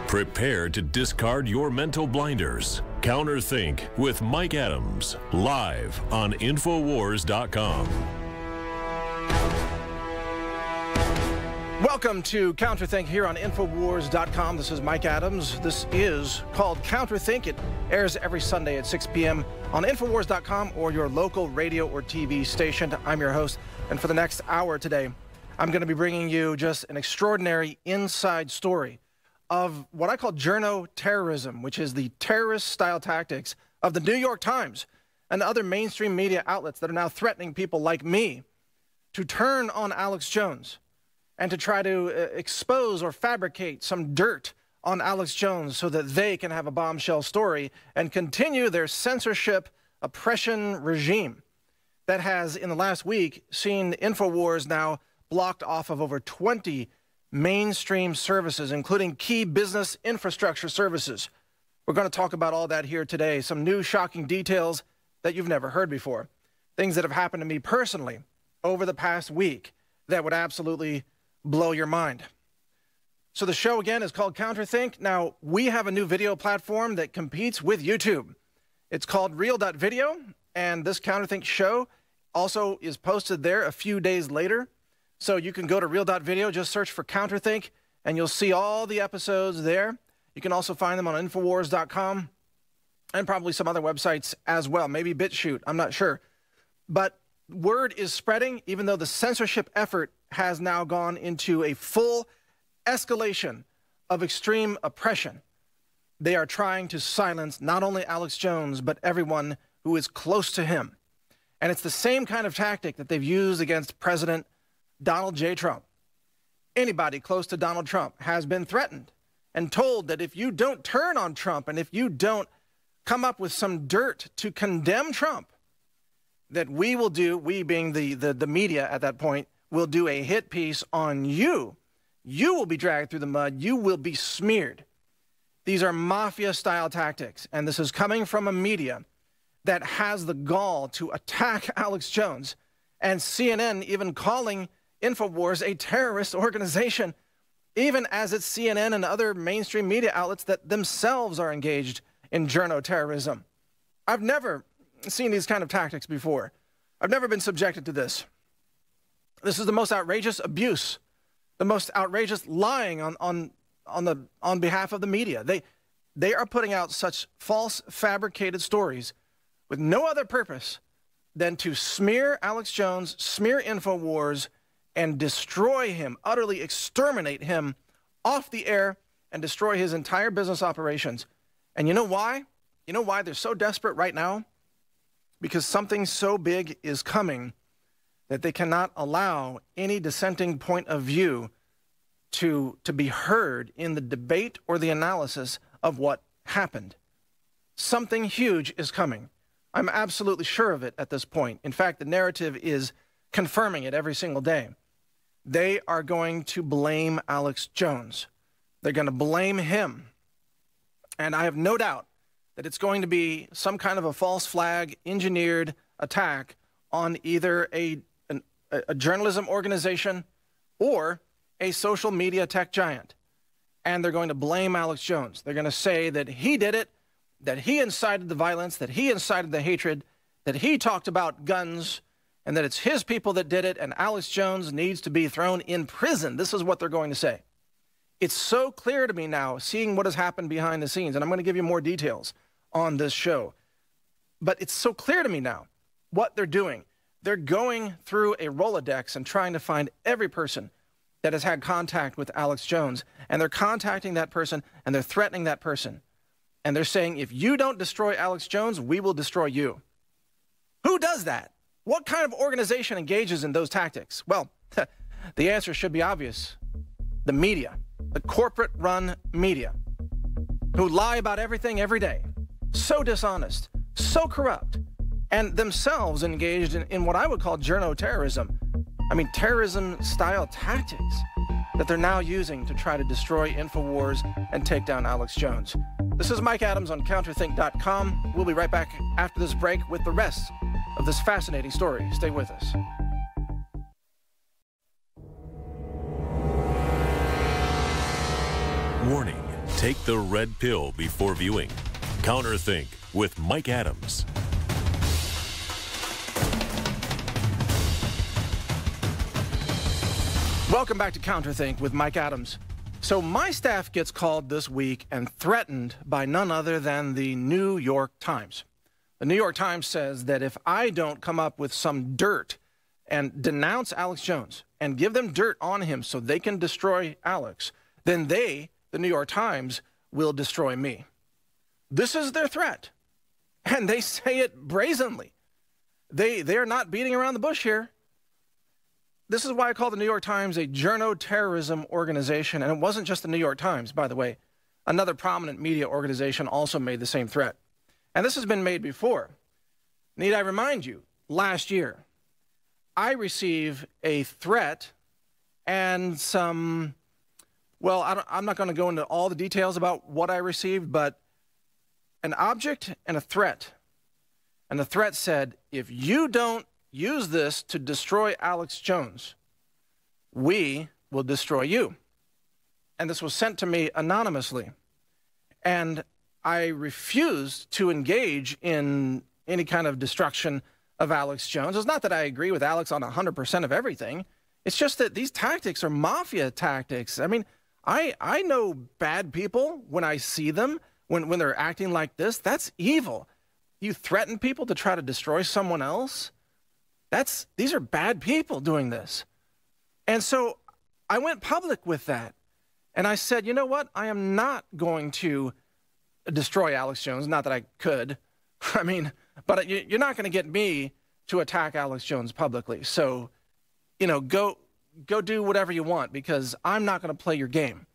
Prepare to discard your mental blinders. CounterThink with Mike Adams, live on Infowars.com. Welcome to CounterThink here on Infowars.com. This is Mike Adams. This is called CounterThink. It airs every Sunday at 6 p.m. on Infowars.com or your local radio or TV station. I'm your host, and for the next hour today, I'm going to be bringing you just an extraordinary inside story of what I call journoterrorism, which is the terrorist-style tactics of the New York Times and other mainstream media outlets that are now threatening people like me to turn on Alex Jones and to try to expose or fabricate some dirt on Alex Jones so that they can have a bombshell story and continue their censorship oppression regime that has, in the last week, seen Infowars now blocked off of over 20 mainstream services, including key business infrastructure services. We're going to talk about all that here today. Some new shocking details that you've never heard before. Things that have happened to me personally over the past week that would absolutely blow your mind. So the show, again, is called CounterThink. Now, we have a new video platform that competes with YouTube. It's called Real.Video, and this CounterThink show also is posted there a few days later. So you can go to Real.Video, just search for CounterThink, and you'll see all the episodes there. You can also find them on Infowars.com and probably some other websites as well, maybe BitChute, I'm not sure. But word is spreading, even though the censorship effort has now gone into a full escalation of extreme oppression. They are trying to silence not only Alex Jones, but everyone who is close to him. And it's the same kind of tactic that they've used against President Donald J. Trump. Anybody close to Donald Trump has been threatened and told that if you don't turn on Trump and if you don't come up with some dirt to condemn Trump, that we will do, we being the media at that point, will do a hit piece on you. You will be dragged through the mud. You will be smeared. These are mafia-style tactics, and this is coming from a media that has the gall to attack Alex Jones, and CNN even calling Infowars a terrorist organization, even as it's CNN and other mainstream media outlets that themselves are engaged in journoterrorism. I've never seen these kind of tactics before. I've never been subjected to this. This is the most outrageous abuse, the most outrageous lying on behalf of the media. They are putting out such false, fabricated stories with no other purpose than to smear Alex Jones, smear Infowars, and destroy him, utterly exterminate him off the air and destroy his entire business operations. And you know why? You know why they're so desperate right now? Because something so big is coming that they cannot allow any dissenting point of view to be heard in the debate or the analysis of what happened. Something huge is coming. I'm absolutely sure of it at this point. In fact, the narrative is confirming it every single day. They are going to blame Alex Jones. They're going to blame him. And I have no doubt that it's going to be some kind of a false flag engineered attack on either a journalism organization or a social media tech giant. And they're going to blame Alex Jones. They're going to say that he did it, that he incited the violence, that he incited the hatred, that he talked about guns, and that it's his people that did it, and Alex Jones needs to be thrown in prison. This is what they're going to say. It's so clear to me now, seeing what has happened behind the scenes, and I'm going to give you more details on this show. But it's so clear to me now what they're doing. They're going through a Rolodex and trying to find every person that has had contact with Alex Jones, and they're contacting that person, and they're threatening that person. And they're saying, if you don't destroy Alex Jones, we will destroy you. Who does that? What kind of organization engages in those tactics? Well, the answer should be obvious. The media, the corporate-run media, who lie about everything every day, so dishonest, so corrupt, and themselves engaged in what I would call journoterrorism. I mean, terrorism-style tactics that they're now using to try to destroy Infowars and take down Alex Jones. This is Mike Adams on CounterThink.com. We'll be right back after this break with the rest of this fascinating story. Stay with us. Warning, Take the red pill before viewing. CounterThink with Mike Adams. Welcome back to CounterThink with Mike Adams. So my staff gets called this week and threatened by none other than the New York Times. The New York Times says that if I don't come up with some dirt and denounce Alex Jones and give them dirt on him so they can destroy Alex, then they, the New York Times, will destroy me. This is their threat. And they say it brazenly. They are not beating around the bush here. This is why I call the New York Times a journoterrorism organization. And it wasn't just the New York Times, by the way. Another prominent media organization also made the same threat. And this has been made before. Need I remind you, last year, I received a threat and some, well, I'm not going to go into all the details about what I received, but an object and a threat. And the threat said, if you don't use this to destroy Alex Jones, we will destroy you. And this was sent to me anonymously. And I refused to engage in any kind of destruction of Alex Jones. It's not that I agree with Alex on 100% of everything. It's just that these tactics are mafia tactics. I mean, I know bad people when I see them, when they're acting like this. That's evil. You threaten people to try to destroy someone else? These are bad people doing this. And so I went public with that. And I said, you know what? I am not going to destroy Alex Jones. Not that I could. I mean, but you're not going to get me to attack Alex Jones publicly. So, you know, go do whatever you want, because I'm not going to play your game.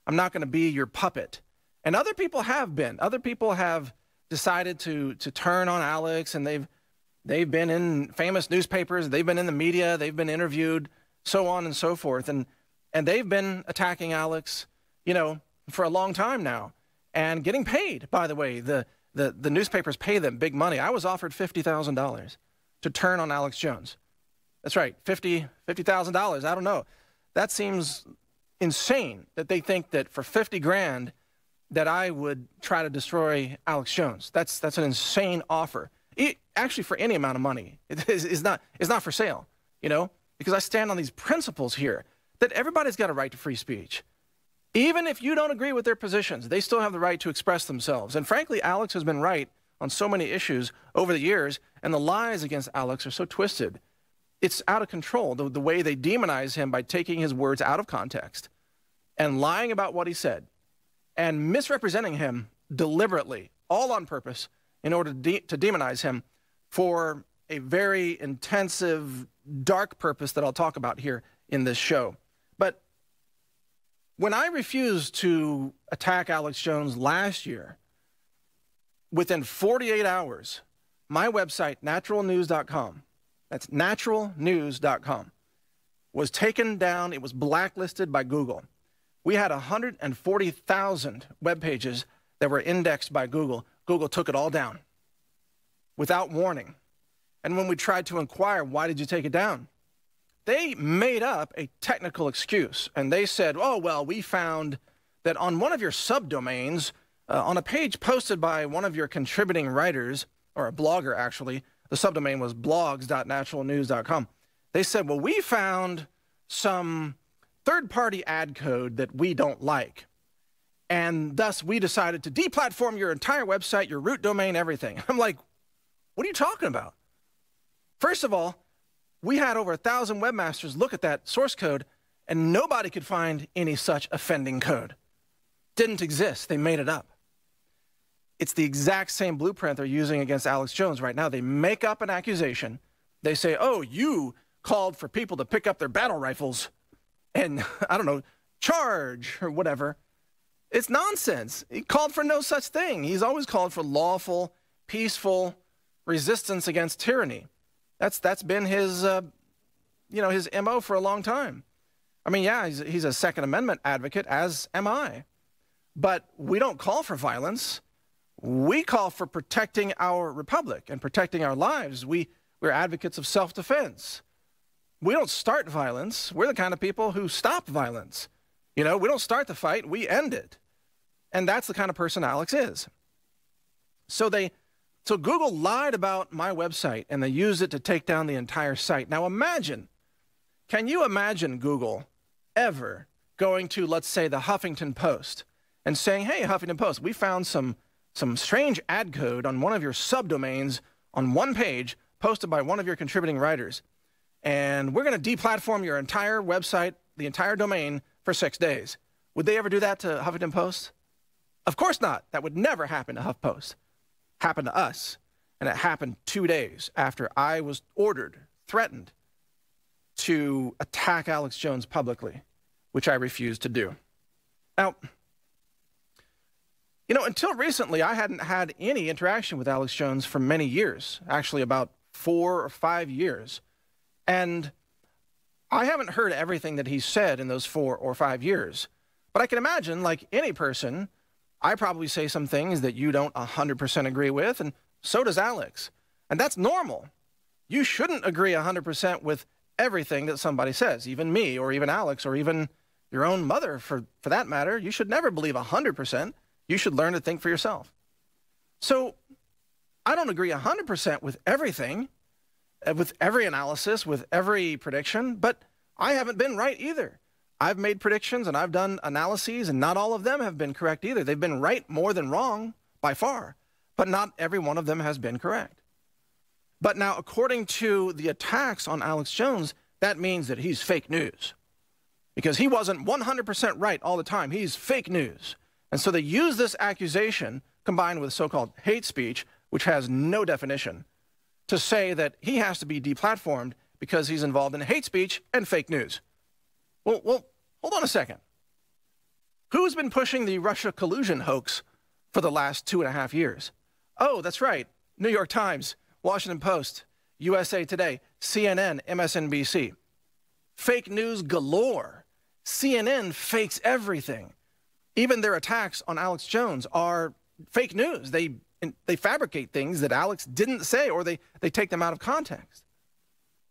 I'm not going to be your puppet. And other people have been. Other people have decided to turn on Alex, and they've been in famous newspapers, they've been in the media, they've been interviewed, so on and so forth. And they've been attacking Alex, you know, for a long time now, and getting paid, by the way. The newspapers pay them big money. I was offered $50,000 to turn on Alex Jones. That's right, $50,000. I don't know. That seems insane that they think that for 50 grand that I would try to destroy Alex Jones. That's an insane offer. Actually, for any amount of money, it's not for sale, you know, because I stand on these principles here that everybody's got a right to free speech. Even if you don't agree with their positions, they still have the right to express themselves. And frankly, Alex has been right on so many issues over the years, and the lies against Alex are so twisted. It's out of control, the way they demonize him by taking his words out of context and lying about what he said and misrepresenting him deliberately, all on purpose, in order to demonize him for a very intensive, dark purpose that I'll talk about here in this show. But when I refused to attack Alex Jones last year, within 48 hours, my website, NaturalNews.com, that's NaturalNews.com, was taken down. It was blacklisted by Google. We had 140,000 web pages that were indexed by Google. Google took it all down without warning. And when we tried to inquire, why did you take it down? They made up a technical excuse. And they said, oh, well, we found that on one of your subdomains, on a page posted by one of your contributing writers, or a blogger actually, the subdomain was blogs.naturalnews.com. They said, well, we found some third-party ad code that we don't like. And thus, we decided to deplatform your entire website, your root domain, everything. I'm like, what are you talking about? First of all, we had over 1,000 webmasters look at that source code, and nobody could find any such offending code. Didn't exist. They made it up. It's the exact same blueprint they're using against Alex Jones right now. They make up an accusation. They say, oh, you called for people to pick up their battle rifles and, I don't know, charge or whatever. It's nonsense. He called for no such thing. He's always called for lawful, peaceful resistance against tyranny. That's been his, his MO for a long time. I mean, yeah, he's a Second Amendment advocate, as am I. But we don't call for violence. We call for protecting our republic and protecting our lives. We're advocates of self-defense. We don't start violence. We're the kind of people who stop violence. You know, we don't start the fight, we end it. And that's the kind of person Alex is. So Google lied about my website, and they used it to take down the entire site. Now imagine, can you imagine Google ever going to, let's say, the Huffington Post and saying, hey, Huffington Post, we found some strange ad code on one of your subdomains on one page posted by one of your contributing writers, and we're going to deplatform your entire website, the entire domain, for 6 days. Would they ever do that to Huffington Post? Of course not. That would never happen to HuffPost. Happened to us, and it happened 2 days after I was ordered, threatened to attack Alex Jones publicly, which I refused to do. Now, you know, until recently, I hadn't had any interaction with Alex Jones for many years, actually about 4 or 5 years. And I haven't heard everything that he said in those 4 or 5 years. But I can imagine, like any person, I probably say some things that you don't 100% agree with, and so does Alex. And that's normal. You shouldn't agree 100% with everything that somebody says, even me or even Alex or even your own mother for that matter. You should never believe 100%. You should learn to think for yourself. So I don't agree 100% with everything, with every analysis, with every prediction, but I haven't been right either. I've made predictions and I've done analyses, and not all of them have been correct either. They've been right more than wrong by far, but not every one of them has been correct. But now, according to the attacks on Alex Jones, that means that he's fake news, because he wasn't 100% right all the time. He's fake news. And so they use this accusation combined with so-called hate speech, which has no definition, to say that he has to be deplatformed because he's involved in hate speech and fake news. Well, hold on a second. Who's been pushing the Russia collusion hoax for the last 2.5 years? Oh, that's right. New York Times, Washington Post, USA Today, CNN, MSNBC. Fake news galore. CNN fakes everything. Even their attacks on Alex Jones are fake news. They fabricate things that Alex didn't say, or they take them out of context.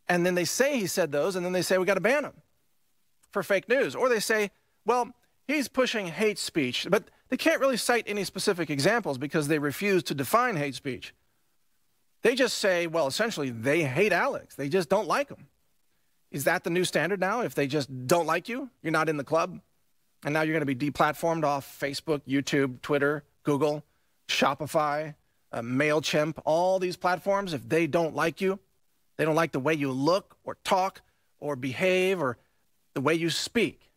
And then they say he said those, and then they say we got to ban him for fake news. Or they say, well, he's pushing hate speech, but they can't really cite any specific examples because they refuse to define hate speech. They just say, well, essentially, they hate Alex. They just don't like him. Is that the new standard now? If they just don't like you, you're not in the club? And now you're going to be deplatformed off Facebook, YouTube, Twitter, Google, Shopify, MailChimp, all these platforms. If they don't like you, they don't like the way you look or talk or behave or the way you speak,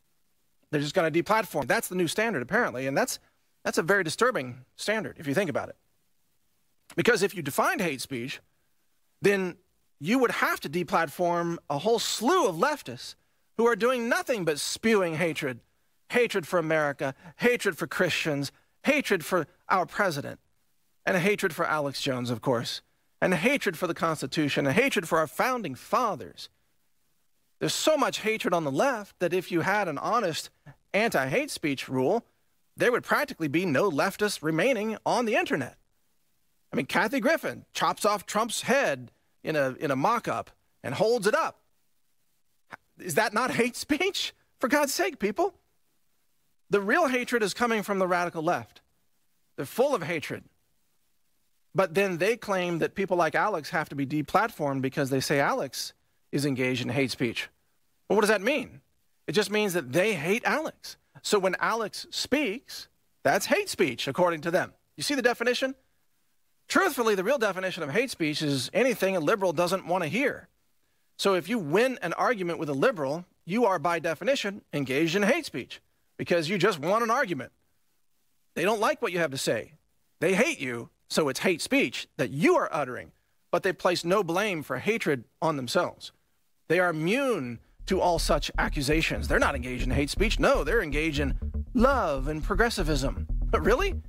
they're just going to deplatform. That's the new standard, apparently, and that's a very disturbing standard if you think about it. Because if you defined hate speech, then you would have to deplatform a whole slew of leftists who are doing nothing but spewing hatred. Hatred for America, hatred for Christians, hatred for our president, and hatred for Alex Jones, of course, and hatred for the Constitution, and hatred for our founding fathers. There's so much hatred on the left that if you had an honest anti-hate speech rule, there would practically be no leftists remaining on the internet. I mean, Kathy Griffin chops off Trump's head in a mock-up and holds it up. Is that not hate speech? For God's sake, people. The real hatred is coming from the radical left. They're full of hatred. But then they claim that people like Alex have to be deplatformed because they say Alex is engaged in hate speech. Well, what does that mean? It just means that they hate Alex. So when Alex speaks, that's hate speech, according to them. You see the definition? Truthfully, the real definition of hate speech is anything a liberal doesn't want to hear. So if you win an argument with a liberal, you are by definition engaged in hate speech because you just won an argument. They don't like what you have to say. They hate you, so it's hate speech that you are uttering, but they place no blame for hatred on themselves. They are immune to all such accusations. They're not engaged in hate speech. No, they're engaged in love and progressivism. But really?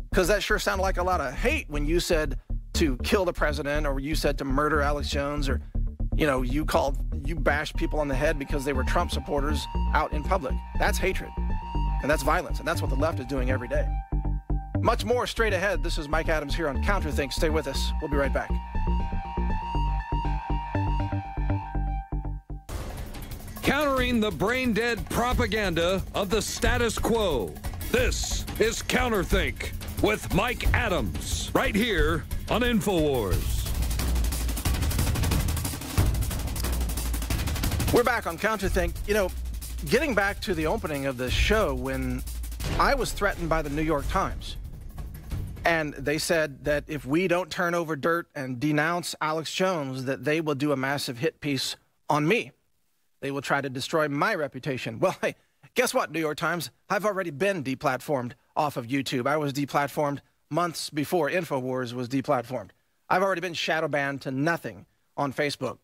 Because that sure sounded like a lot of hate when you said to kill the president, or you said to murder Alex Jones, or, you know, you bashed people on the head because they were Trump supporters out in public. That's hatred. And that's violence. And that's what the left is doing every day. Much more straight ahead. This is Mike Adams here on CounterThink. Stay with us. We'll be right back. Countering the brain-dead propaganda of the status quo. This is CounterThink with Mike Adams, right here on InfoWars. We're back on CounterThink. You know, getting back to the opening of the show, when I was threatened by the New York Times, and they said that if we don't turn over dirt and denounce Alex Jones, that they will do a massive hit piece on me. They will try to destroy my reputation. Well, hey, guess what, New York Times? I've already been deplatformed off of YouTube. I was deplatformed months before InfoWars was deplatformed. I've already been shadow banned to nothing on Facebook.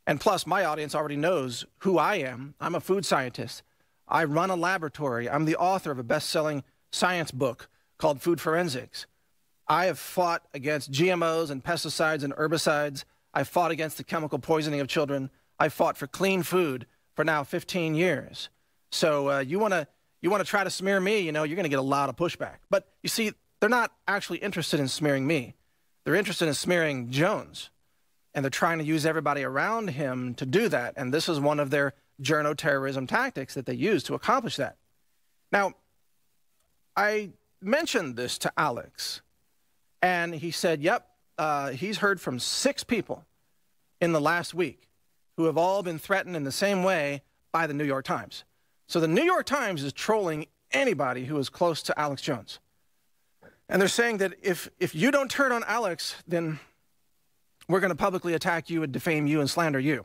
And plus, my audience already knows who I am. I'm a food scientist. I run a laboratory. I'm the author of a best-selling science book called Food Forensics. I have fought against GMOs and pesticides and herbicides. I've fought against the chemical poisoning of children. I've fought for clean food for now 15 years. So you want to try to smear me, you know, you're going to get a lot of pushback. But you see, they're not actually interested in smearing me. They're interested in smearing Jones. And they're trying to use everybody around him to do that. And this is one of their journoterrorism tactics that they use to accomplish that. Now, I mentioned this to Alex, and he said, yep, he's heard from 6 people in the last week who have all been threatened in the same way by the New York Times. So the New York Times is trolling anybody who is close to Alex Jones. And they're saying that if you don't turn on Alex, then we're going to publicly attack you and defame you and slander you.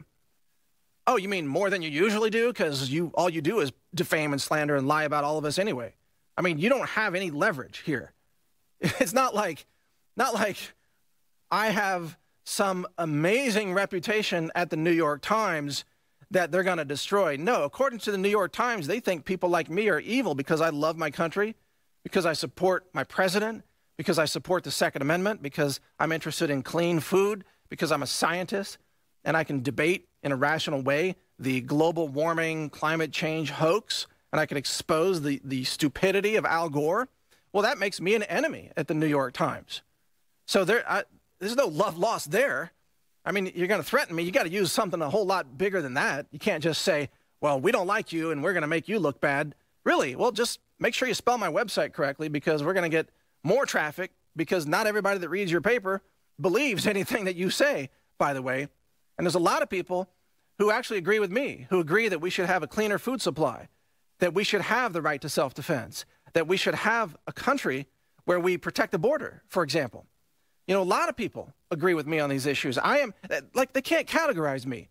Oh, you mean more than you usually do? Because all you do is defame and slander and lie about all of us anyway. I mean, you don't have any leverage here. It's not like I have some amazing reputation at the New York Times that they're going to destroy. No, according to the New York Times, they think people like me are evil because I love my country, because I support my president, because I support the Second Amendment, because I'm interested in clean food, because I'm a scientist, and I can debate in a rational way the global warming, climate change hoax, and I can expose the stupidity of Al Gore. Well, that makes me an enemy at the New York Times. So there's no love lost there. I mean, you're going to threaten me. You got to use something a whole lot bigger than that. You can't just say, well, we don't like you, and we're going to make you look bad. Really? Well, just make sure you spell my website correctly, because we're going to get more traffic, because not everybody that reads your paper believes anything that you say, by the way. And there's a lot of people who actually agree with me, who agree that we should have a cleaner food supply, that we should have the right to self-defense, that we should have a country where we protect the border, for example. You know, a lot of people agree with me on these issues. They can't categorize me.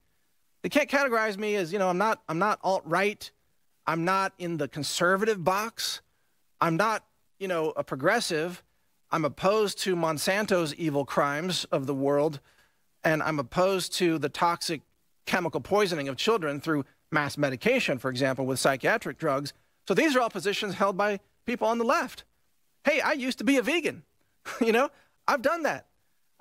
They can't categorize me as, you know, I'm not alt-right. I'm not in the conservative box. I'm not, you know, a progressive. I'm opposed to Monsanto's evil crimes of the world, and I'm opposed to the toxic chemical poisoning of children through mass medication, for example, with psychiatric drugs. So these are all positions held by people on the left. Hey, I used to be a vegan. You know, I've done that.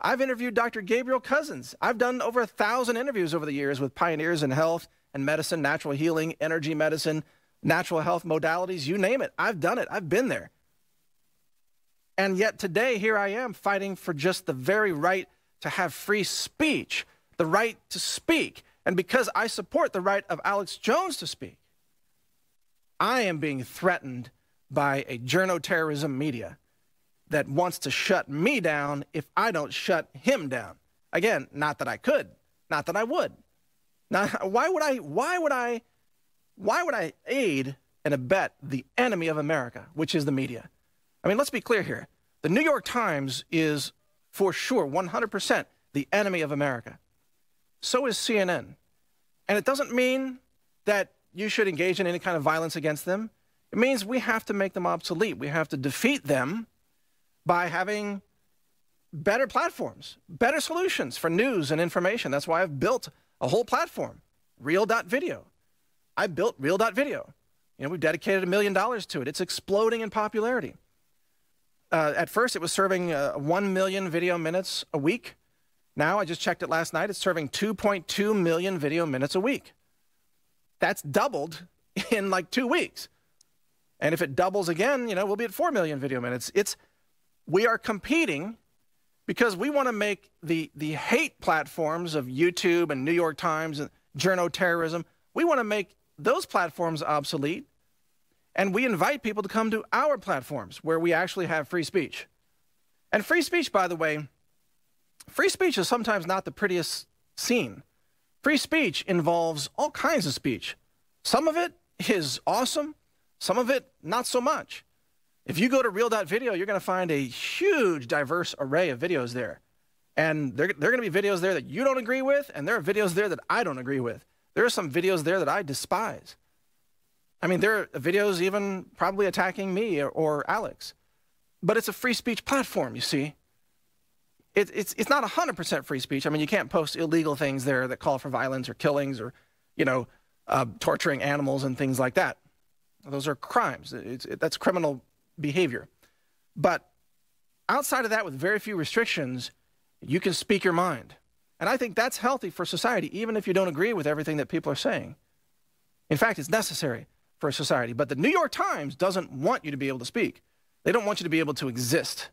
I've interviewed Dr. Gabriel Cousins. I've done over 1,000 interviews over the years with pioneers in health and medicine, natural healing, energy medicine, natural health modalities, you name it. I've done it. I've been there. And yet today, here I am fighting for just the very right to have free speech, the right to speak. And because I support the right of Alex Jones to speak, I am being threatened by a journoterrorism media that wants to shut me down if I don't shut him down. Again, not that I could, not that I would. Now, why would I aid and abet the enemy of America, which is the media? I mean, let's be clear here. The New York Times is, for sure, 100% the enemy of America. So is CNN. And it doesn't mean that you should engage in any kind of violence against them. It means we have to make them obsolete. We have to defeat them by having better platforms, better solutions for news and information. That's why I've built a whole platform, Real.Video. I built Real.Video. You know, we've dedicated $1 million to it. It's exploding in popularity. At first, it was serving 1 million video minutes a week. Now, I just checked it last night, it's serving 2.2 million video minutes a week. That's doubled in like 2 weeks. And if it doubles again, you know, we'll be at 4 million video minutes. We are competing because we want to make the hate platforms of YouTube and New York Times and journoterrorism, we want to make those platforms obsolete. And we invite people to come to our platforms where we actually have free speech. And free speech, by the way, free speech is sometimes not the prettiest scene. Free speech involves all kinds of speech. Some of it is awesome, some of it not so much. If you go to Real.Video, you're going to find a huge, diverse array of videos there. And there are going to be videos there that you don't agree with, and there are videos there that I don't agree with. There are some videos there that I despise. I mean, there are videos even probably attacking me or Alex. But it's a free speech platform, you see. It's not 100% free speech. I mean, you can't post illegal things there that call for violence or killings or, you know, torturing animals and things like that. Those are crimes. That's criminal behavior. But outside of that, with very few restrictions, you can speak your mind. And I think that's healthy for society, even if you don't agree with everything that people are saying. In fact, it's necessary for society. But the New York Times doesn't want you to be able to speak. They don't want you to be able to exist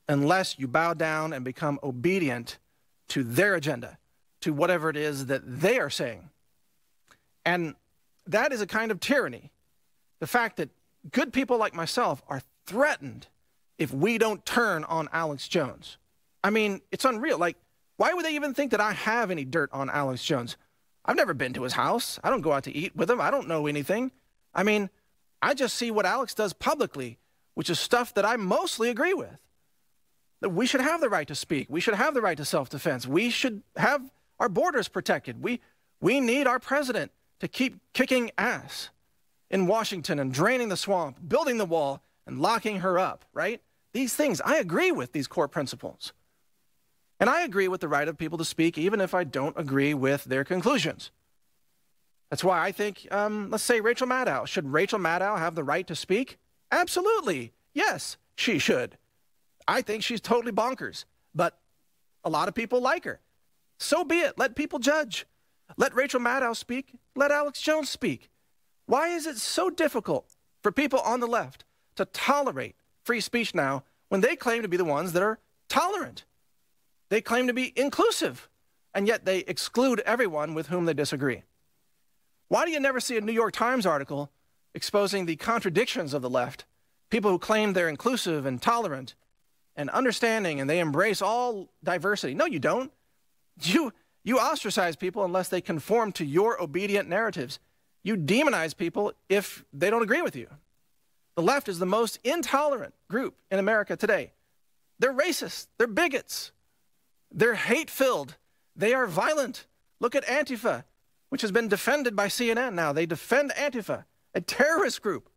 unless you bow down and become obedient to their agenda, to whatever it is that they are saying. And that is a kind of tyranny. The fact that good people like myself are threatened if we don't turn on Alex Jones. I mean, it's unreal. Like, why would they even think that I have any dirt on Alex Jones? I've never been to his house. I don't go out to eat with him. I don't know anything. I mean, I just see what Alex does publicly, which is stuff that I mostly agree with. That we should have the right to speak. We should have the right to self-defense. We should have our borders protected. We need our president to keep kicking ass in Washington and draining the swamp, building the wall, and locking her up, right? These things, I agree with these core principles. And I agree with the right of people to speak, even if I don't agree with their conclusions. That's why I think, let's say Rachel Maddow. Should Rachel Maddow have the right to speak? Absolutely. Yes, she should. I think she's totally bonkers, but a lot of people like her. So be it. Let people judge. Let Rachel Maddow speak. Let Alex Jones speak. Why is it so difficult for people on the left to tolerate free speech now when they claim to be the ones that are tolerant? They claim to be inclusive, and yet they exclude everyone with whom they disagree. Why do you never see a New York Times article exposing the contradictions of the left? People who claim they're inclusive and tolerant and understanding, and they embrace all diversity. No, you don't. You ostracize people unless they conform to your obedient narratives. You demonize people if they don't agree with you. The left is the most intolerant group in America today. They're racist. They're bigots. They're hate-filled. They are violent. Look at Antifa, which has been defended by CNN now. They defend Antifa, a terrorist group,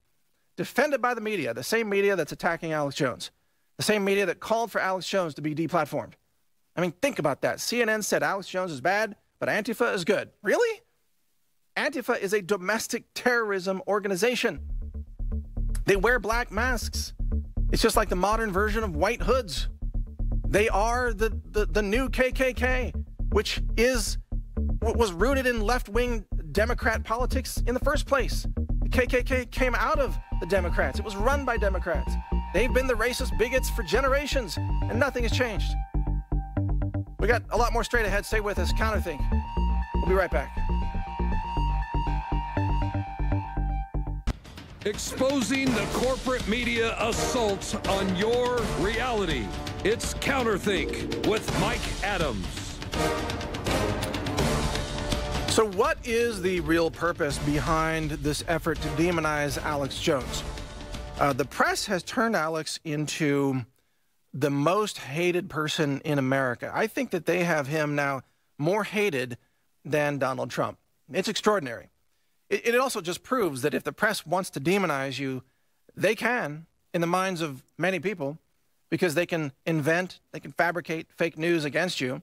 defended by the media, the same media that's attacking Alex Jones, the same media that called for Alex Jones to be deplatformed. I mean, think about that. CNN said Alex Jones is bad, but Antifa is good. Really? Antifa is a domestic terrorism organization. They wear black masks. It's just like the modern version of white hoods. They are the new KKK, which was rooted in left-wing Democrat politics in the first place. The KKK came out of the Democrats. It was run by Democrats. They've been the racist bigots for generations, and nothing has changed. We got a lot more straight ahead. Stay with us. CounterThink. We'll be right back. Exposing the corporate media assault on your reality. It's CounterThink with Mike Adams. So what is the real purpose behind this effort to demonize Alex Jones? The press has turned Alex into the most hated person in America. I think that they have him now more hated than Donald Trump. It's extraordinary. It also just proves that if the press wants to demonize you, they can, in the minds of many people, because they can invent, they can fabricate fake news against you,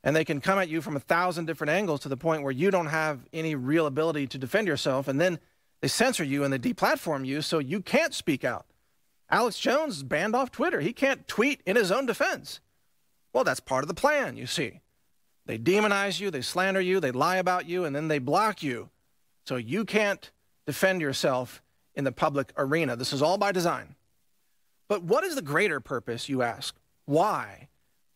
and they can come at you from 1,000 different angles to the point where you don't have any real ability to defend yourself, and then they censor you and they deplatform you so you can't speak out. Alex Jones is banned off Twitter. He can't tweet in his own defense. Well, that's part of the plan, you see. They demonize you, they slander you, they lie about you, and then they block you so you can't defend yourself in the public arena. This is all by design. But what is the greater purpose, you ask? Why?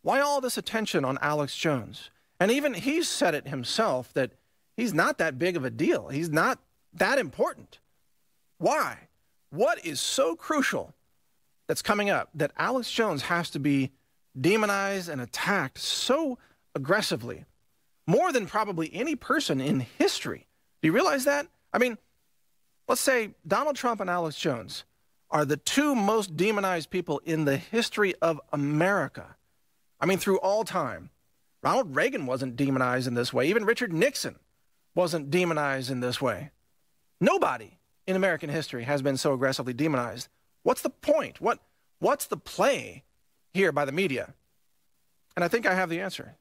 Why all this attention on Alex Jones? And even he's said it himself that he's not that big of a deal. He's not that important. Why? What is so crucial that's coming up that Alex Jones has to be demonized and attacked so aggressively, more than probably any person in history? Do you realize that? I mean, let's say Donald Trump and Alex Jones are the two most demonized people in the history of America. I mean, through all time. Ronald Reagan wasn't demonized in this way. Even Richard Nixon wasn't demonized in this way. Nobody in American history has been so aggressively demonized. What's the point? What's the play here by the media? And I think I have the answer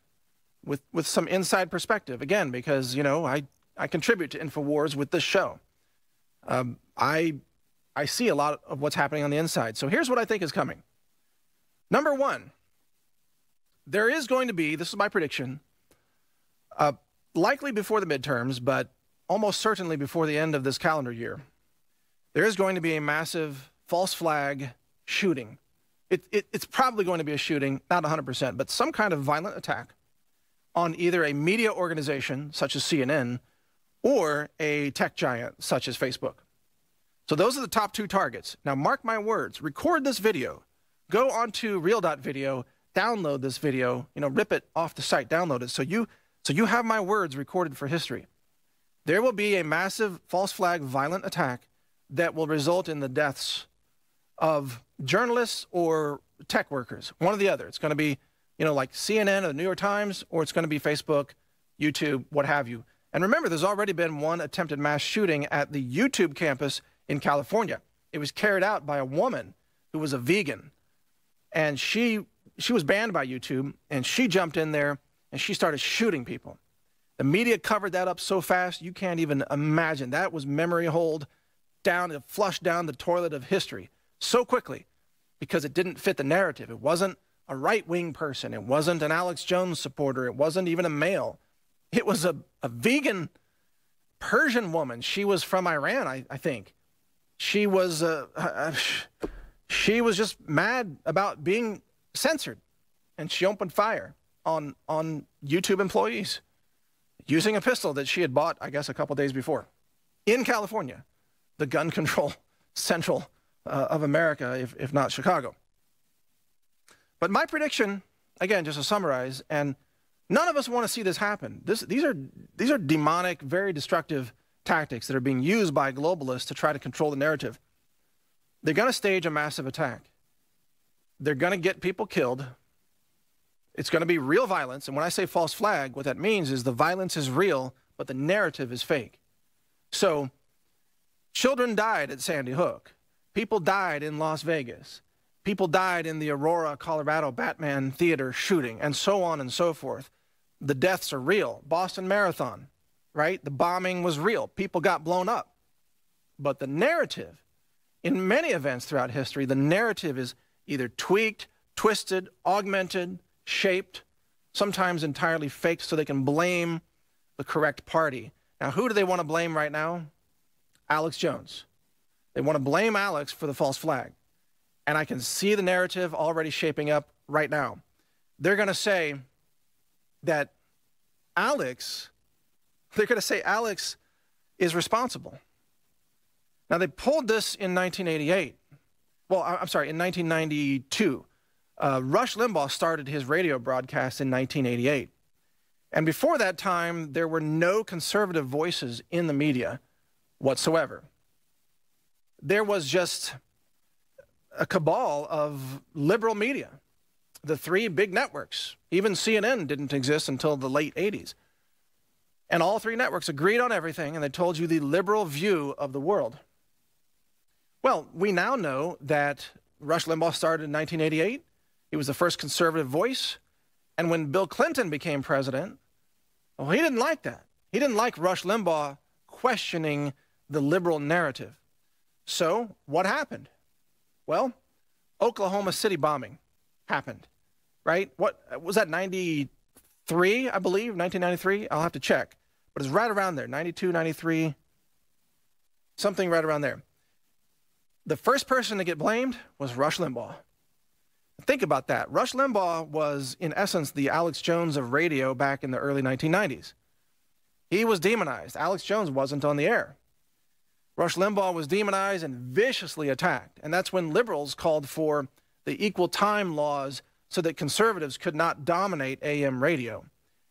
with some inside perspective. Again, because, you know, I contribute to InfoWars with this show. I see a lot of what's happening on the inside. So here's what I think is coming. Number one, there is going to be, this is my prediction, likely before the midterms, but almost certainly before the end of this calendar year, there is going to be a massive false flag shooting. It's probably going to be a shooting, not 100%, but some kind of violent attack on either a media organization, such as CNN, or a tech giant, such as Facebook. So those are the top two targets. Now, mark my words, record this video, go onto Real.Video, download this video, you know, rip it off the site, download it, so you have my words recorded for history. There will be a massive false flag violent attack that will result in the deaths of journalists or tech workers, one or the other. It's going to be, you know, like CNN or the New York Times, or it's going to be Facebook, YouTube, what have you. And remember, there's already been one attempted mass shooting at the YouTube campus in California. It was carried out by a woman who was a vegan, and she was banned by YouTube, and she jumped in there and she started shooting people. The media covered that up so fast you can't even imagine. That was memory hold down, it flushed down the toilet of history so quickly because it didn't fit the narrative. It wasn't a right-wing person. It wasn't an Alex Jones supporter. It wasn't even a male. It was a vegan Persian woman. She was from Iran, I think. She was just mad about being censored, and she opened fire on YouTube employees using a pistol that she had bought, I guess, a couple days before in California, the gun control central of America, if not Chicago. But my prediction, again, just to summarize, and none of us want to see this happen. These are demonic, very destructive tactics that are being used by globalists to try to control the narrative. They're going to stage a massive attack. They're going to get people killed. It's going to be real violence. And when I say false flag, what that means is the violence is real, but the narrative is fake. So children died at Sandy Hook. People died in Las Vegas. People died in the Aurora, Colorado Batman Theater shooting, and so on and so forth. The deaths are real. Boston Marathon, right? The bombing was real. People got blown up. But the narrative, in many events throughout history, the narrative is either tweaked, twisted, augmented, shaped, sometimes entirely faked so they can blame the correct party. Now, who do they want to blame right now? Alex Jones. They want to blame Alex for the false flag. And I can see the narrative already shaping up right now. They're going to say that Alex is responsible. Now, they pulled this in 1988. Well, I'm sorry, in 1992. Rush Limbaugh started his radio broadcast in 1988. And before that time, there were no conservative voices in the media whatsoever. There was just a cabal of liberal media, the three big networks. Even CNN didn't exist until the late 80s. And all three networks agreed on everything, and they told you the liberal view of the world. Well, we now know that Rush Limbaugh started in 1988. He was the first conservative voice. And when Bill Clinton became president, well, he didn't like that. He didn't like Rush Limbaugh questioning the liberal narrative. So what happened? Well, Oklahoma City bombing happened, right? What was that, 93, I believe, 1993? I'll have to check. But it's right around there, 92, 93, something right around there. The first person to get blamed was Rush Limbaugh. Think about that. Rush Limbaugh was, in essence, the Alex Jones of radio back in the early 1990s. He was demonized. Alex Jones wasn't on the air. Rush Limbaugh was demonized and viciously attacked. And that's when liberals called for the equal time laws so that conservatives could not dominate AM radio.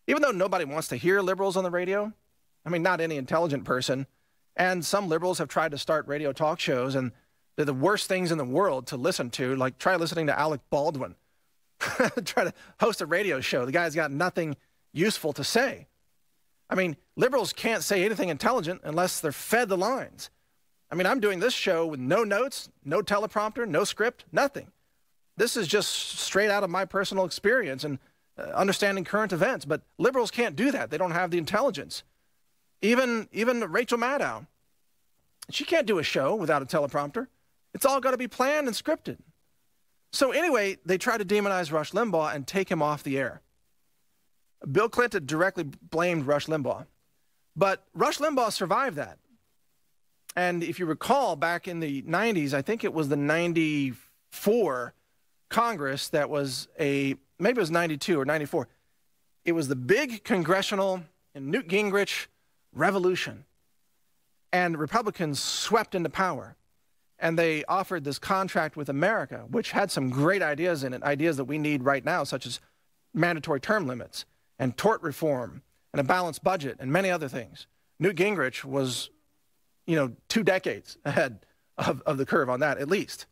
Even though nobody wants to hear liberals on the radio, I mean, not any intelligent person, and some liberals have tried to start radio talk shows, and they're the worst things in the world to listen to, like try listening to Alec Baldwin. Try to host a radio show. The guy's got nothing useful to say. I mean, liberals can't say anything intelligent unless they're fed the lines. I mean, I'm doing this show with no notes, no teleprompter, no script, nothing. This is just straight out of my personal experience and understanding current events. But liberals can't do that. They don't have the intelligence. Even Rachel Maddow, she can't do a show without a teleprompter. It's all got to be planned and scripted. So anyway, they try to demonize Rush Limbaugh and take him off the air. Bill Clinton directly blamed Rush Limbaugh. But Rush Limbaugh survived that. And if you recall, back in the 90s, I think it was the 94 Congress that was maybe it was 92 or 94. It was the big congressional and Newt Gingrich revolution. And Republicans swept into power. And they offered this contract with America, which had some great ideas in it, ideas that we need right now, such as mandatory term limits and tort reform and a balanced budget and many other things. Newt Gingrich was, 2 decades ahead of the curve on that, at least.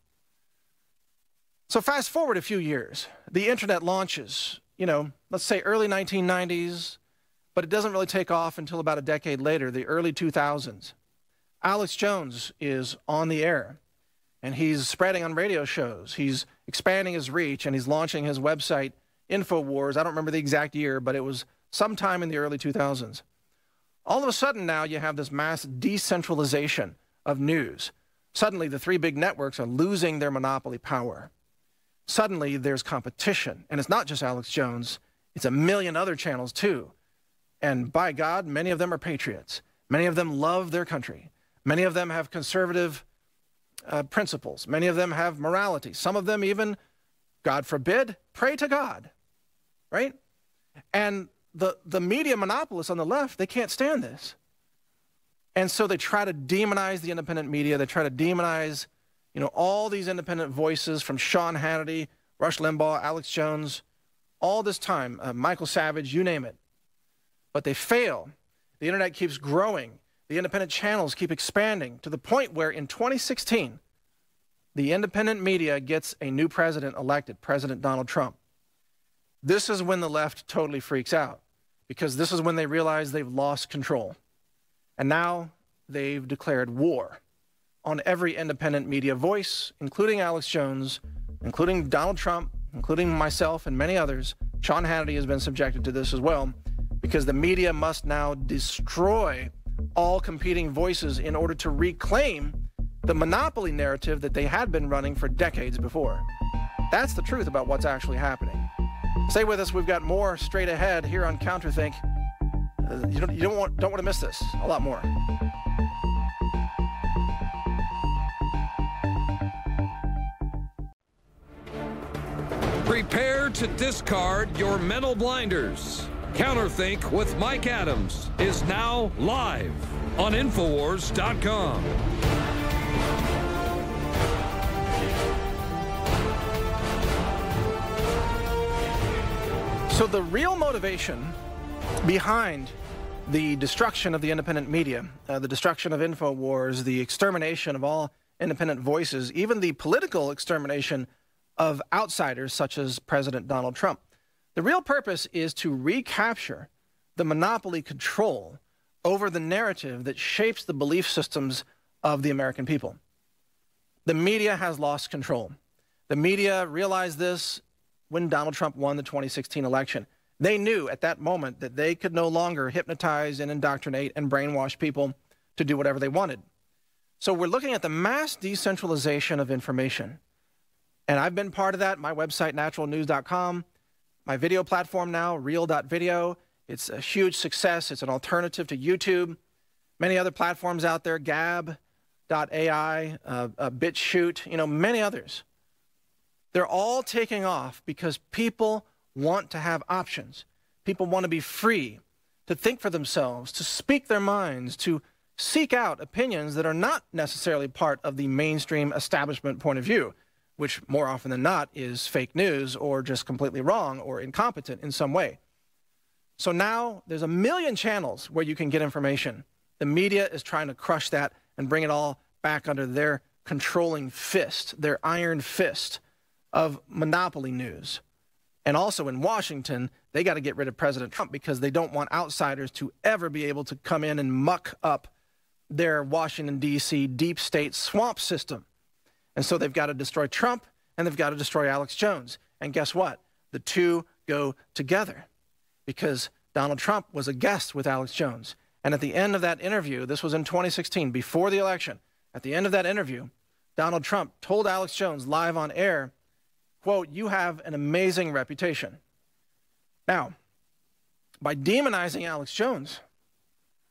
So fast forward a few years, the internet launches, let's say early 1990s, but it doesn't really take off until about a decade later, the early 2000s. Alex Jones is on the air, and he's spreading on radio shows. He's expanding his reach, and he's launching his website, InfoWars. I don't remember the exact year, but it was sometime in the early 2000s. All of a sudden now you have this mass decentralization of news. Suddenly the three big networks are losing their monopoly power. Suddenly there's competition, and it's not just Alex Jones, it's a million other channels too. And by God, many of them are patriots. Many of them love their country. Many of them have conservative principles. Many of them have morality. Some of them even, God forbid, pray to God, right? And the media monopolists on the left, they can't stand this. And so they try to demonize the independent media. They try to demonize, all these independent voices from Sean Hannity, Rush Limbaugh, Alex Jones, all this time, Michael Savage, you name it. But they fail. The internet keeps growing. The independent channels keep expanding to the point where in 2016, the independent media gets a new president elected, President Donald Trump. This is when the left totally freaks out, because this is when they realize they've lost control. And now they've declared war on every independent media voice, including Alex Jones, including Donald Trump, including myself and many others. Sean Hannity has been subjected to this as well, because the media must now destroy all competing voices in order to reclaim the monopoly narrative that they had been running for decades before. That's the truth about what's actually happening. Stay with us. We've got more straight ahead here on CounterThink. You don't want to miss this. A lot more. Prepare to discard your mental blinders. CounterThink with Mike Adams is now live on Infowars.com. So the real motivation behind the destruction of the independent media, the destruction of InfoWars, the extermination of all independent voices, even the political extermination of outsiders such as President Donald Trump. The real purpose is to recapture the monopoly control over the narrative that shapes the belief systems of the American people. The media has lost control. The media realized this when Donald Trump won the 2016 election. They knew at that moment that they could no longer hypnotize and indoctrinate and brainwash people to do whatever they wanted. So we're looking at the mass decentralization of information. And I've been part of that. My website, NaturalNews.com. My video platform now, Real.Video. It's a huge success. It's an alternative to YouTube. Many other platforms out there, Gab.ai, BitChute, many others. They're all taking off because people want to have options. People want to be free to think for themselves, to speak their minds, to seek out opinions that are not necessarily part of the mainstream establishment point of view, which more often than not is fake news or just completely wrong or incompetent in some way. So now there's a million channels where you can get information. The media is trying to crush that and bring it all back under their controlling fist, their iron fist of monopoly news. And also in Washington, they got to get rid of President Trump because they don't want outsiders to ever be able to come in and muck up their Washington, D.C. deep state swamp system. And so they've got to destroy Trump and they've got to destroy Alex Jones. And guess what? The two go together because Donald Trump was a guest with Alex Jones. And at the end of that interview, this was in 2016, before the election, at the end of that interview, Donald Trump told Alex Jones live on air, quote, "You have an amazing reputation." Now, by demonizing Alex Jones,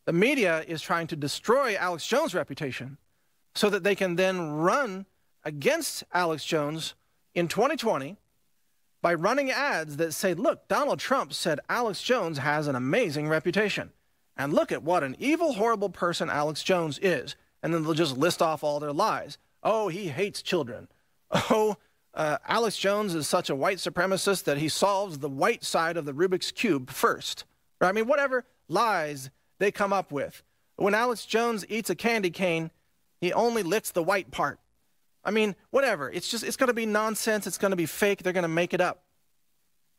the media is trying to destroy Alex Jones' reputation so that they can then run against Alex Jones in 2020 by running ads that say, look, Donald Trump said Alex Jones has an amazing reputation. And look at what an evil, horrible person Alex Jones is. And then they'll just list off all their lies. Oh, he hates children. Oh, Alex Jones is such a white supremacist that he solves the white side of the Rubik's Cube first. I mean, whatever lies they come up with. When Alex Jones eats a candy cane, he only licks the white part. I mean, whatever. It's going to be nonsense. It's going to be fake. They're going to make it up.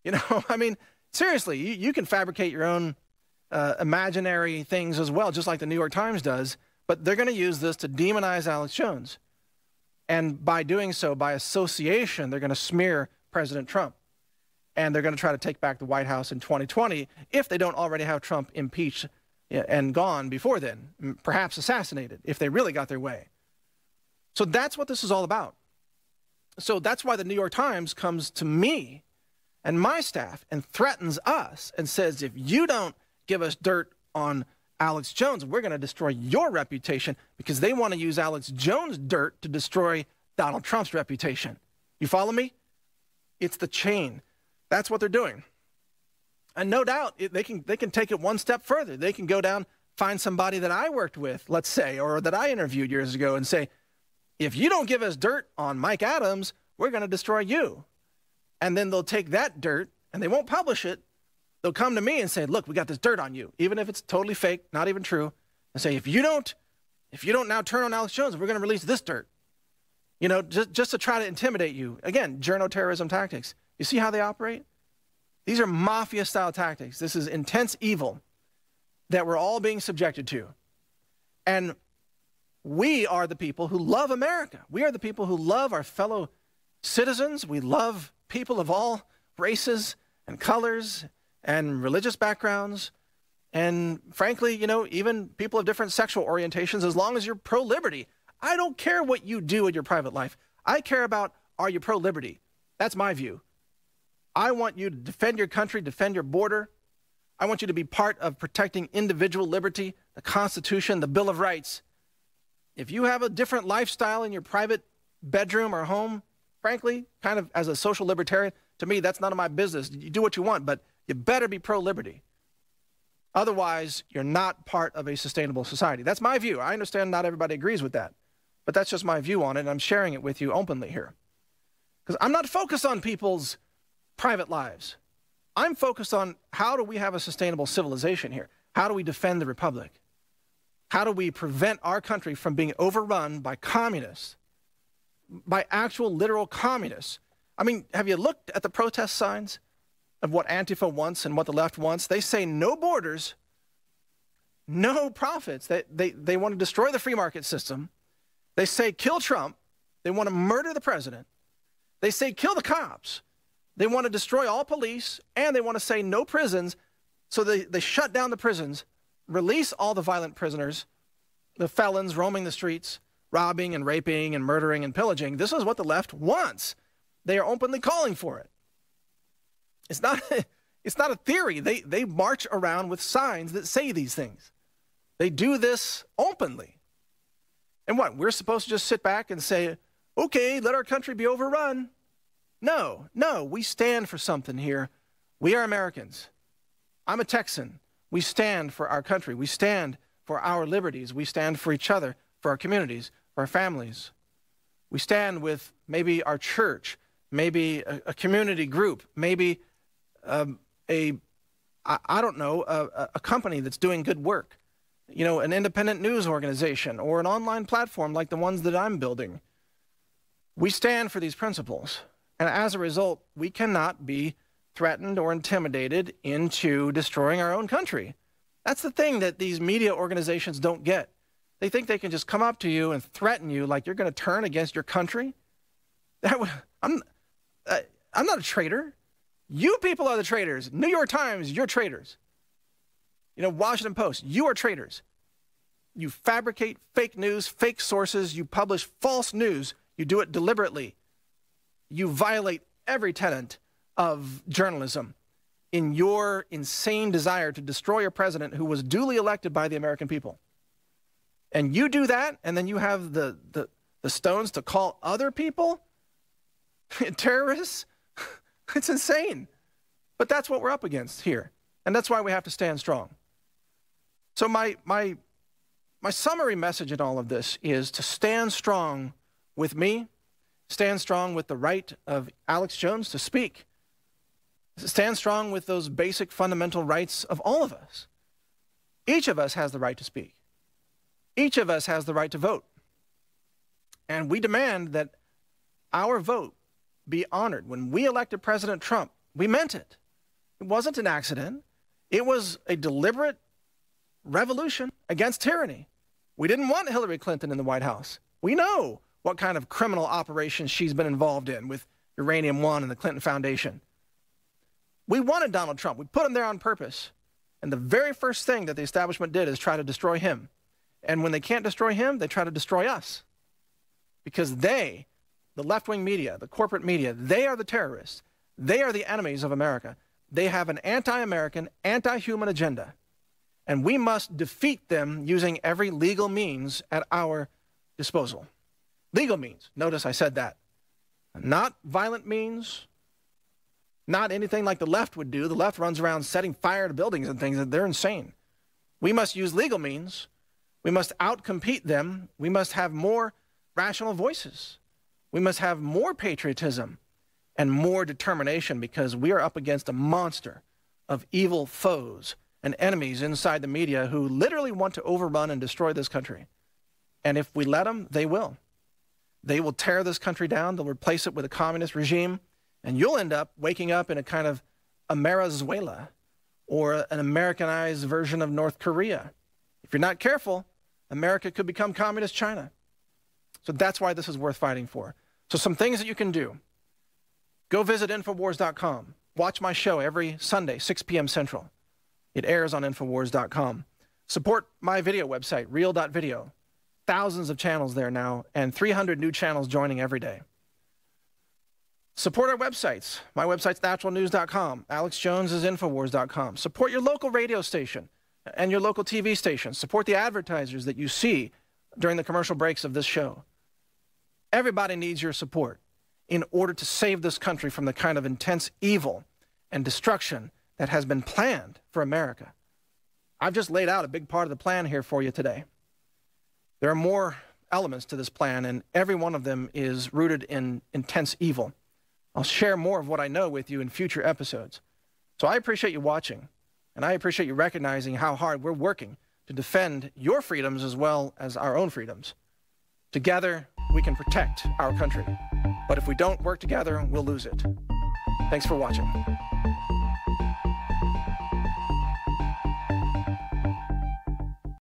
You know, I mean, seriously, you can fabricate your own imaginary things as well, just like the New York Times does. But they're going to use this to demonize Alex Jones. And by doing so, by association, they're going to smear President Trump. And they're going to try to take back the White House in 2020 if they don't already have Trump impeached and gone before then, perhaps assassinated, if they really got their way. So that's what this is all about. So that's why the New York Times comes to me and my staff and threatens us and says, if you don't give us dirt on Alex Jones, we're going to destroy your reputation, because they want to use Alex Jones' dirt to destroy Donald Trump's reputation. You follow me? It's the chain. That's what they're doing. And no doubt they can take it one step further. They can go down, find somebody that I worked with, let's say, or that I interviewed years ago and say, if you don't give us dirt on Mike Adams, we're going to destroy you. And then they'll take that dirt and they won't publish it. They'll come to me and say, look, we got this dirt on you, even if it's totally fake, not even true, and say, if you don't now turn on Alex Jones, we're going to release this dirt. You know, just to try to intimidate you. Again, journoterrorism tactics. You see how they operate? These are mafia-style tactics. This is intense evil that we're all being subjected to. And we are the people who love America. We are the people who love our fellow citizens. We love people of all races and colors and religious backgrounds. And frankly, you know, even people of different sexual orientations, as long as you're pro-liberty. I don't care what you do in your private life. I care about, are you pro-liberty? That's my view. I want you to defend your country, defend your border. I want you to be part of protecting individual liberty, the Constitution, the Bill of Rights. If you have a different lifestyle in your private bedroom or home, frankly, kind of as a social libertarian, to me, that's none of my business. You do what you want, but you better be pro-liberty. Otherwise, you're not part of a sustainable society. That's my view. I understand not everybody agrees with that, but that's just my view on it, and I'm sharing it with you openly here. Because I'm not focused on people's private lives. I'm focused on, how do we have a sustainable civilization here? How do we defend the republic? How do we prevent our country from being overrun by communists, by actual literal communists? I mean, have you looked at the protest signs of what Antifa wants and what the left wants? They say no borders, no profits. They want to destroy the free market system. They say kill Trump. They want to murder the president. They say kill the cops. They want to destroy all police, and they want to say no prisons. So they shut down the prisons, release all the violent prisoners, the felons roaming the streets, robbing and raping and murdering and pillaging. This is what the left wants. They are openly calling for it. It's not a theory. They march around with signs that say these things. They do this openly. And what, we're supposed to just sit back and say, okay, let our country be overrun? No, we stand for something here. We are Americans. I'm a Texan. We stand for our country. We stand for our liberties. We stand for each other, for our communities, for our families. We stand with maybe our church, maybe a community group, maybe a company that's doing good work, you know, an independent news organization or an online platform like the ones that I'm building. We stand for these principles, and as a result, we cannot be threatened or intimidated into destroying our own country. That's the thing that these media organizations don't get. They think they can just come up to you and threaten you like you're going to turn against your country. I'm not a traitor. You people are the traitors. New York Times, you're traitors. You know, Washington Post, you are traitors. You fabricate fake news, fake sources. You publish false news. You do it deliberately. You violate every tenet of journalism in your insane desire to destroy your president who was duly elected by the American people. And you do that, and then you have the stones to call other people terrorists? It's insane. But that's what we're up against here. And that's why we have to stand strong. So my summary message in all of this is to stand strong with me, stand strong with the right of Alex Jones to speak, stand strong with those basic fundamental rights of all of us. Each of us has the right to speak. Each of us has the right to vote. And we demand that our vote be honored. When we elected President Trump, we meant it. It wasn't an accident. It was a deliberate revolution against tyranny. We didn't want Hillary Clinton in the White House. We know what kind of criminal operations she's been involved in with Uranium One and the Clinton Foundation. We wanted Donald Trump. We put him there on purpose. And the very first thing that the establishment did is try to destroy him. And when they can't destroy him, they try to destroy us. Because they, the left-wing media, the corporate media, they are the terrorists. They are the enemies of America. They have an anti-American, anti-human agenda. And we must defeat them using every legal means at our disposal. Legal means. Notice I said that. Not violent means. Not anything like the left would do. The left runs around setting fire to buildings and things. They're insane. We must use legal means. We must outcompete them. We must have more rational voices. We must have more patriotism and more determination, because we are up against a monster of evil foes and enemies inside the media who literally want to overrun and destroy this country. And if we let them, they will. They will tear this country down. They'll replace it with a communist regime. And you'll end up waking up in a kind of Amerizuela or an Americanized version of North Korea. If you're not careful, America could become communist China. So that's why this is worth fighting for. So some things that you can do. Go visit Infowars.com. Watch my show every Sunday, 6 p.m. Central. It airs on Infowars.com. Support my video website, Real.Video. Thousands of channels there now, and 300 new channels joining every day. Support our websites. My website's NaturalNews.com. Alex Jones is Infowars.com. Support your local radio station and your local TV station. Support the advertisers that you see during the commercial breaks of this show. Everybody needs your support in order to save this country from the kind of intense evil and destruction that has been planned for America. I've just laid out a big part of the plan here for you today. There are more elements to this plan, and every one of them is rooted in intense evil. I'll share more of what I know with you in future episodes. So I appreciate you watching, and I appreciate you recognizing how hard we're working to defend your freedoms as well as our own freedoms. Together, we can protect our country. But if we don't work together, we'll lose it. Thanks for watching.